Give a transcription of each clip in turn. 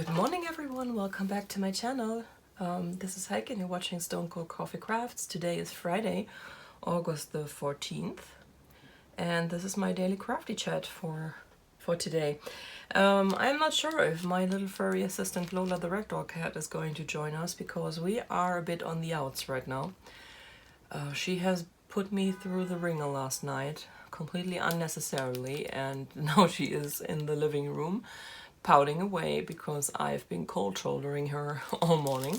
Good morning everyone, welcome back to my channel. This is Heike and you're watching Stone Cold Coffee Crafts. Today is Friday, August the 14th, and this is my daily crafty chat for today. I'm not sure if my little furry assistant Lola the ragdoll cat is going to join us because we are a bit on the outs right now. She has put me through the ringer last night, completely unnecessarily, and now she is in the living room pouting away because I've been cold shouldering her all morning.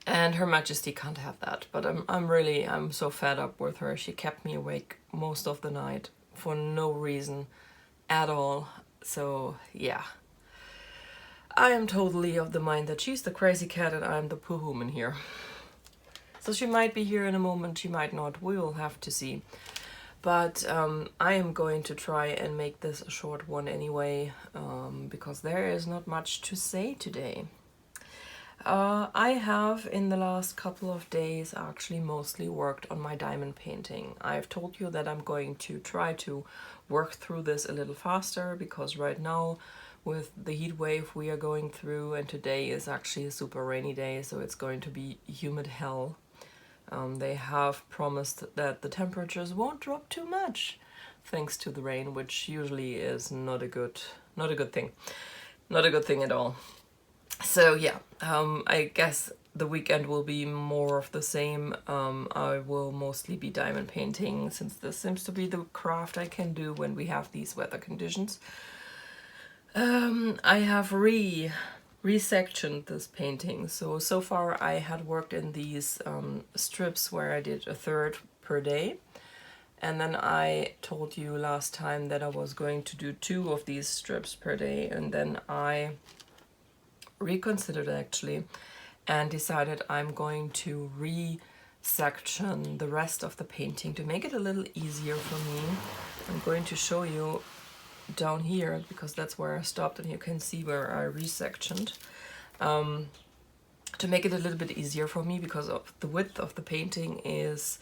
And Her Majesty can't have that, but I'm so fed up with her. She kept me awake most of the night for no reason at all. So yeah, I am totally of the mind that she's the crazy cat and I'm the poo human here. So she might be here in a moment, she might not, we will have to see. But I am going to try and make this a short one anyway, because there is not much to say today. I have in the last couple of days actually mostly worked on my diamond painting. I've told you that I'm going to try to work through this a little faster because right now with the heat wave we are going through, and today is actually a super rainy day, so it's going to be humid hell. They have promised that the temperatures won't drop too much thanks to the rain, which usually is not a good thing. Not a good thing at all. So yeah, I guess the weekend will be more of the same. I will mostly be diamond painting since this seems to be the craft I can do when we have these weather conditions. I have resectioned this painting. So far I had worked in these strips where I did a third per day, and then I told you last time that I was going to do 2 of these strips per day, and then I reconsidered actually and decided I'm going to resection the rest of the painting to make it a little easier for me. I'm going to show you down here because that's where I stopped, and you can see where I resectioned, to make it a little bit easier for me because of the width of the painting is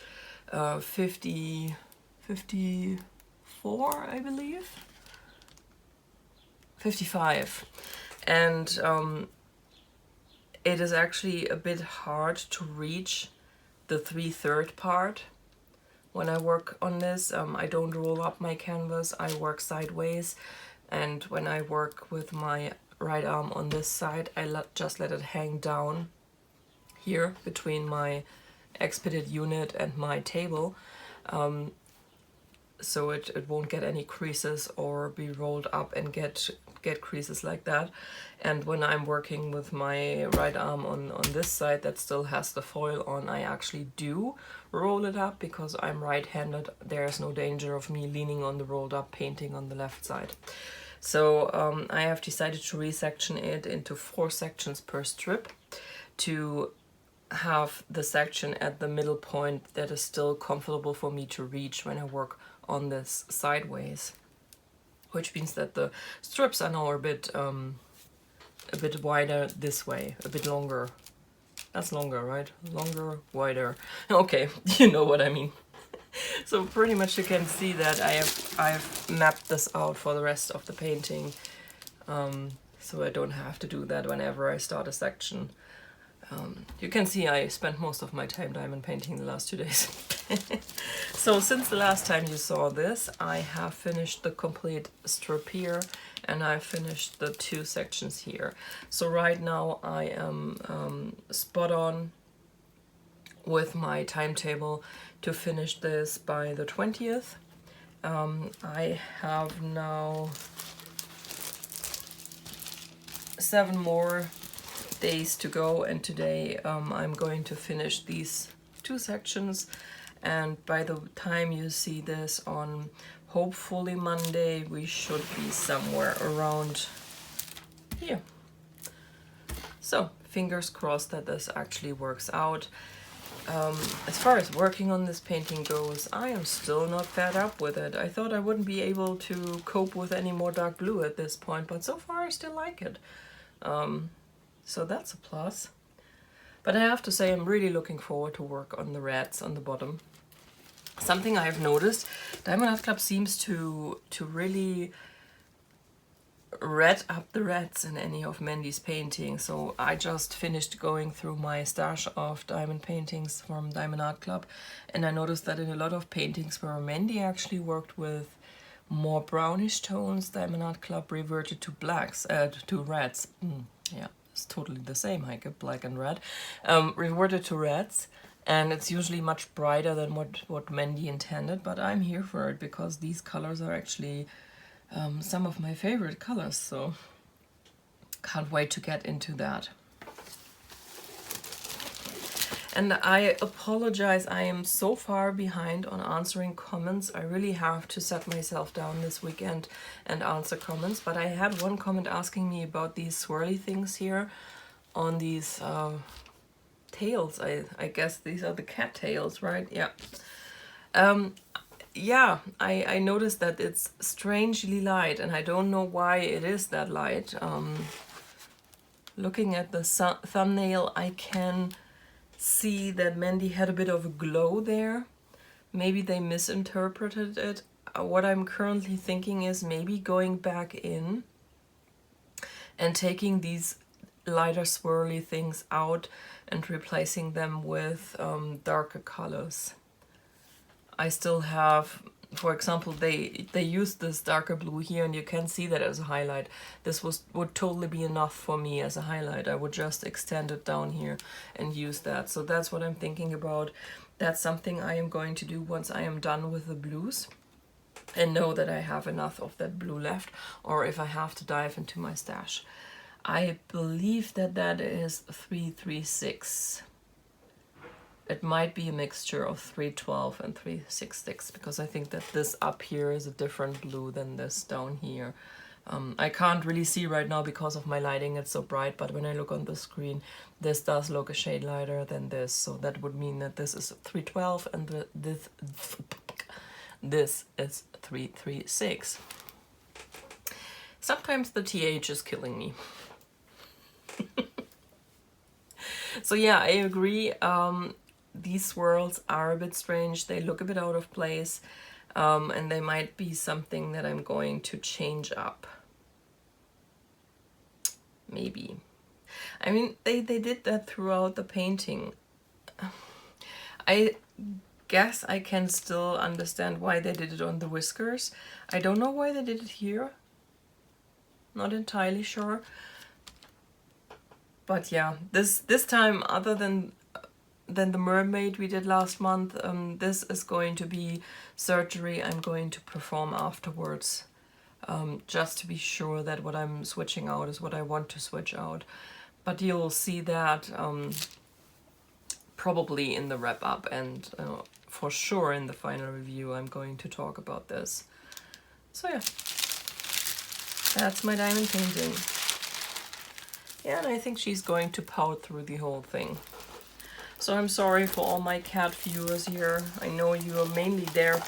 54, I believe, 55, and it is actually a bit hard to reach the 3/3 part. When I work on this, I don't roll up my canvas, I work sideways, and when I work with my right arm on this side, I just let it hang down here between my expedit unit and my table, so it won't get any creases or be rolled up and get creases like that. And when I'm working with my right arm on this side that still has the foil on, I actually do roll it up because I'm right-handed. There's no danger of me leaning on the rolled up painting on the left side. So I have decided to resection it into 4 sections per strip to have the section at the middle point that is still comfortable for me to reach when I work on this sideways, which means that the strips are now a bit wider this way, a bit longer. That's longer, right? Longer, wider. Okay, you know what I mean. So pretty much you can see that I've mapped this out for the rest of the painting, so I don't have to do that whenever I start a section. You can see I spent most of my time diamond painting the last 2 days. So since the last time you saw this, I have finished the complete strip here, and I finished the 2 sections here. So right now I am spot on with my timetable to finish this by the 20th. I have now 7 more days to go, and today I'm going to finish these 2 sections, and by the time you see this on hopefully Monday, we should be somewhere around here. So fingers crossed that this actually works out. As far as working on this painting goes, I am still not fed up with it. I thought I wouldn't be able to cope with any more dark blue at this point, but so far I still like it. So that's a plus. But I have to say I'm really looking forward to work on the reds on the bottom. Something I've noticed, Diamond Art Club seems to really read up the reds in any of Mandy's paintings. So I just finished going through my stash of diamond paintings from Diamond Art Club, and I noticed that in a lot of paintings where Mandy actually worked with more brownish tones, Diamond Art Club reverted to blacks, to reds. Yeah, it's totally the same, I get black and red. Reverted to reds, and it's usually much brighter than what Mandy intended, but I'm here for it because these colors are actually some of my favorite colors, so can't wait to get into that. And I apologize, I am so far behind on answering comments. I really have to set myself down this weekend and answer comments, but I had one comment asking me about these swirly things here on these tails. I guess these are the cat tails, right? Yeah. Yeah, I noticed that it's strangely light, and I don't know why it is that light. Looking at the thumbnail, I can see that Mandy had a bit of a glow there. Maybe they misinterpreted it. What I'm currently thinking is maybe going back in and taking these lighter swirly things out and replacing them with darker colors. I still have, for example, they used this darker blue here, and you can see that as a highlight. This would totally be enough for me as a highlight. I would just extend it down here and use that. So that's what I'm thinking about. That's something I am going to do once I am done with the blues and know that I have enough of that blue left, or if I have to dive into my stash. I believe that that is 336. It might be a mixture of 312 and 366, because I think that this up here is a different blue than this down here. I can't really see right now because of my lighting, it's so bright, but when I look on the screen, this does look a shade lighter than this, so that would mean that this is 312 and this is 336. Sometimes the TH is killing me. So yeah, I agree. These swirls are a bit strange. They look a bit out of place, and they might be something that I'm going to change up. Maybe. I mean, they did that throughout the painting. I guess I can still understand why they did it on the whiskers. I don't know why they did it here. Not entirely sure. But yeah, this time, other than the mermaid we did last month, this is going to be surgery I'm going to perform afterwards, just to be sure that what I'm switching out is what I want to switch out. But you'll see that probably in the wrap up, and for sure in the final review I'm going to talk about this. So yeah, that's my diamond painting. Yeah, and I think she's going to pout through the whole thing. So I'm sorry for all my cat viewers here. I know you are mainly there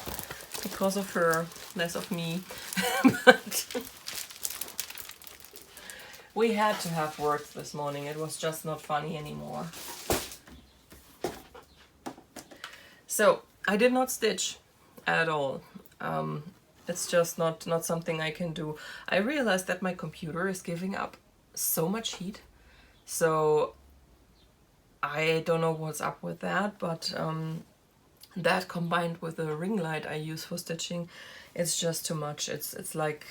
because of her, less of me. But we had to have words this morning. It was just not funny anymore. So I did not stitch at all. It's just not something I can do. I realized that my computer is giving up so much heat. So I don't know what's up with that, but that combined with the ring light I use for stitching, it's just too much. It's like,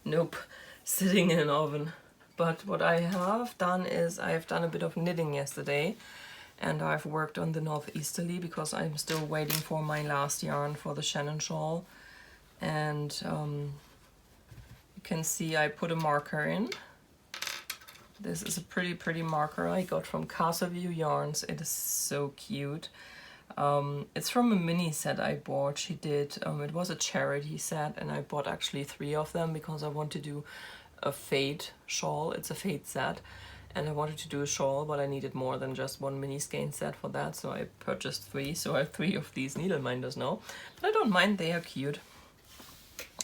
nope, sitting in an oven. But what I have done is I've done a bit of knitting yesterday, and I've worked on the Northeasterly because I'm still waiting for my last yarn for the Sharon shawl. And you can see I put a marker in. This is a pretty marker I got from Somerset Yarns. It is so cute. It's from a mini set I bought. She did, it was a charity set, and I bought actually 3 of them because I want to do a fade shawl. It's a fade set, and I wanted to do a shawl, but I needed more than just one mini skein set for that, so I purchased 3. So I have 3 of these needle minders now, but I don't mind, they are cute.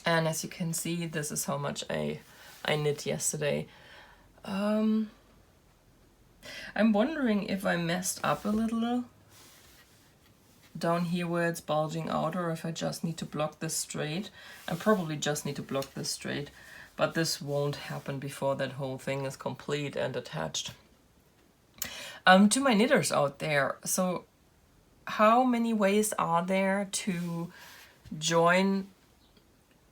And as you can see, this is how much I knit yesterday. I'm wondering if I messed up a little down here where it's bulging out, or if I just need to block this straight. I probably just need to block this straight. but this won't happen before that whole thing is complete and attached. To my knitters out there, so how many ways are there to join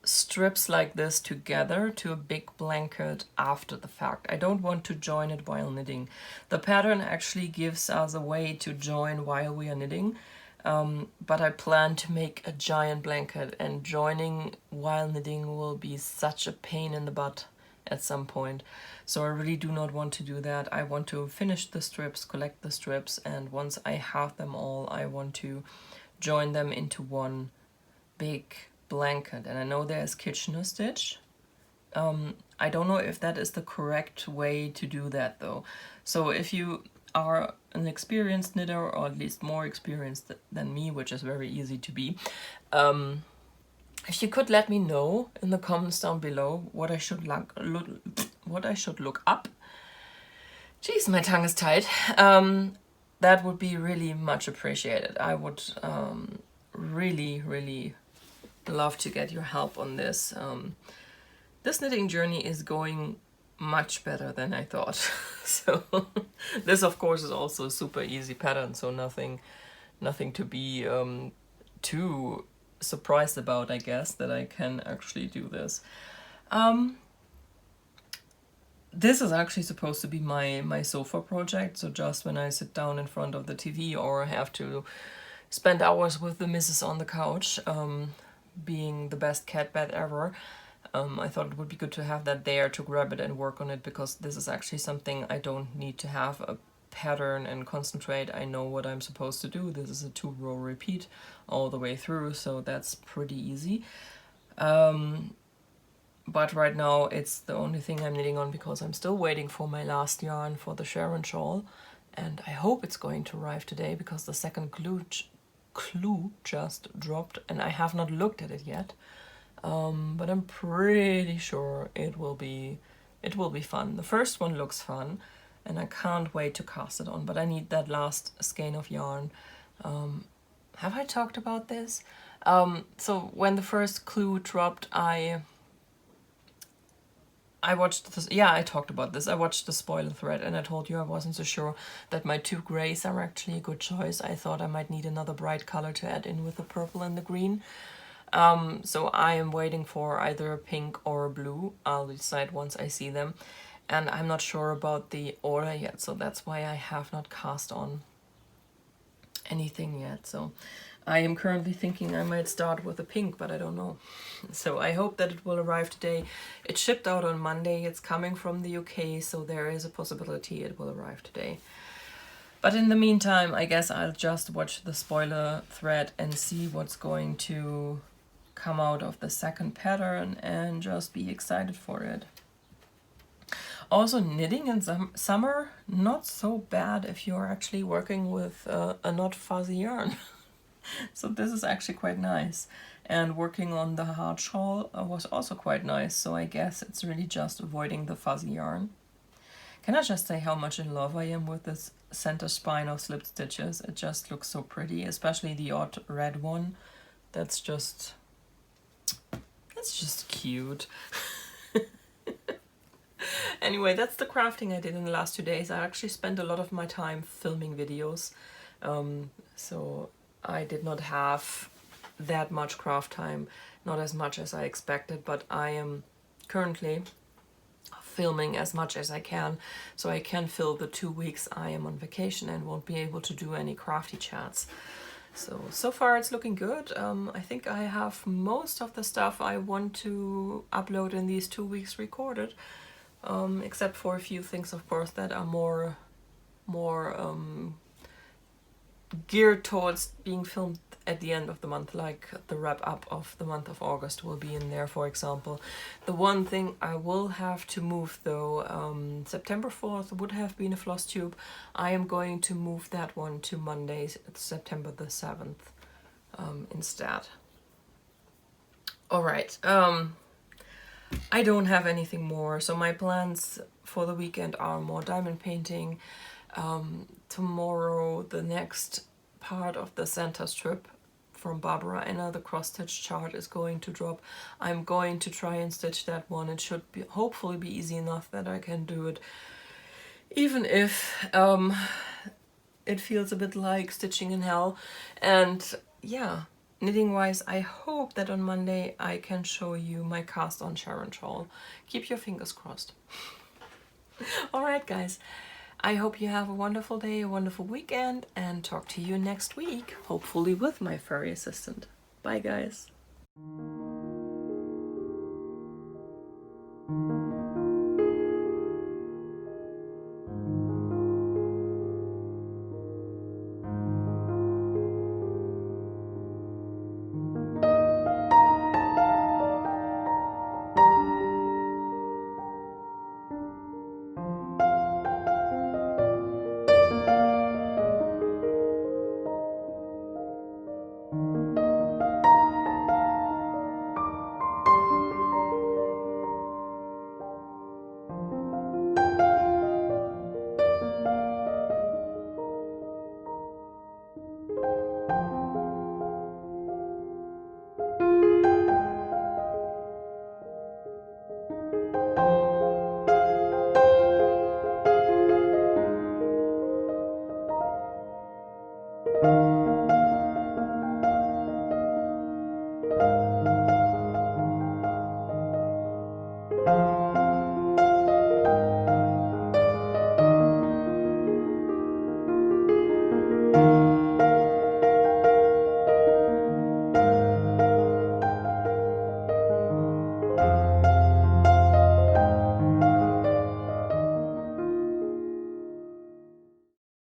strips like this together to a big blanket after the fact? I don't want to join it while knitting. The pattern actually gives us a way to join while we are knitting, but I plan to make a giant blanket, and joining while knitting will be such a pain in the butt at some point. So I really do not want to do that. I want to finish the strips, collect the strips, and once I have them all, I want to join them into one big blanket. And I know there's Kitchener stitch. I don't know if that is the correct way to do that though. So if you are an experienced knitter, or at least more experienced than me, which is very easy to be, if you could let me know in the comments down below what I should look up. Jeez, my tongue is tied. That would be really much appreciated. I would really love to get your help on this. This knitting journey is going much better than I thought. So this of course is also a super easy pattern, so nothing to be too surprised about, I guess, that I can actually do this. This is actually supposed to be my sofa project, so just when I sit down in front of the TV or have to spend hours with the missus on the couch, being the best cat bed ever, I thought it would be good to have that there to grab it and work on it, because this is actually something I don't need to have a pattern and concentrate. I know what I'm supposed to do. This is a 2-row repeat all the way through, so that's pretty easy. But right now it's the only thing I'm knitting on because I'm still waiting for my last yarn for the Sharon shawl, and I hope it's going to arrive today because the second clue just dropped and I have not looked at it yet. But I'm pretty sure it will be fun. The first one looks fun and I can't wait to cast it on, but I need that last skein of yarn. Have I talked about this? So when the first clue dropped, I watched this. Yeah, I talked about this. I watched the spoiler thread and I told you I wasn't so sure that my 2 grays are actually a good choice. I thought I might need another bright color to add in with the purple and the green. So I am waiting for either a pink or a blue. I'll decide once I see them. And I'm not sure about the order yet, so that's why I have not cast on anything yet. So I am currently thinking I might start with a pink, but I don't know. So I hope that it will arrive today. It shipped out on Monday. It's coming from the UK, so there is a possibility it will arrive today. But in the meantime, I guess I'll just watch the spoiler thread and see what's going to come out of the second pattern and just be excited for it. Also, knitting in summer, not so bad if you're actually working with a not fuzzy yarn. So this is actually quite nice. And working on the hard shawl was also quite nice, so I guess it's really just avoiding the fuzzy yarn. Can I just say how much in love I am with this center spine of slipped stitches? It just looks so pretty, especially the odd red one. That's just cute. Anyway, that's the crafting I did in the last 2 days. I actually spent a lot of my time filming videos, so I did not have that much craft time, not as much as I expected, but I am currently filming as much as I can, so I can fill the 2 weeks I am on vacation and won't be able to do any crafty chats. So far it's looking good. I think I have most of the stuff I want to upload in these 2 weeks recorded, except for a few things, of course, that are more geared towards being filmed at the end of the month, like the wrap up of the month of August will be in there, for example. The one thing I will have to move though, September 4th would have been a floss tube. I am going to move that one to Monday, September the 7th instead. Alright, I don't have anything more, so my plans for the weekend are more diamond painting. Tomorrow the next part of the Santa strip from Barbara. I know the cross-stitch chart is going to drop. I'm going to try and stitch that one. It should be hopefully be easy enough that I can do it, even if it feels a bit like stitching in hell. And yeah, knitting wise, I hope that on Monday I can show you my cast on Sharon shawl. Keep your fingers crossed. Alright guys, I hope you have a wonderful day, a wonderful weekend, and talk to you next week, hopefully with my furry assistant. Bye guys.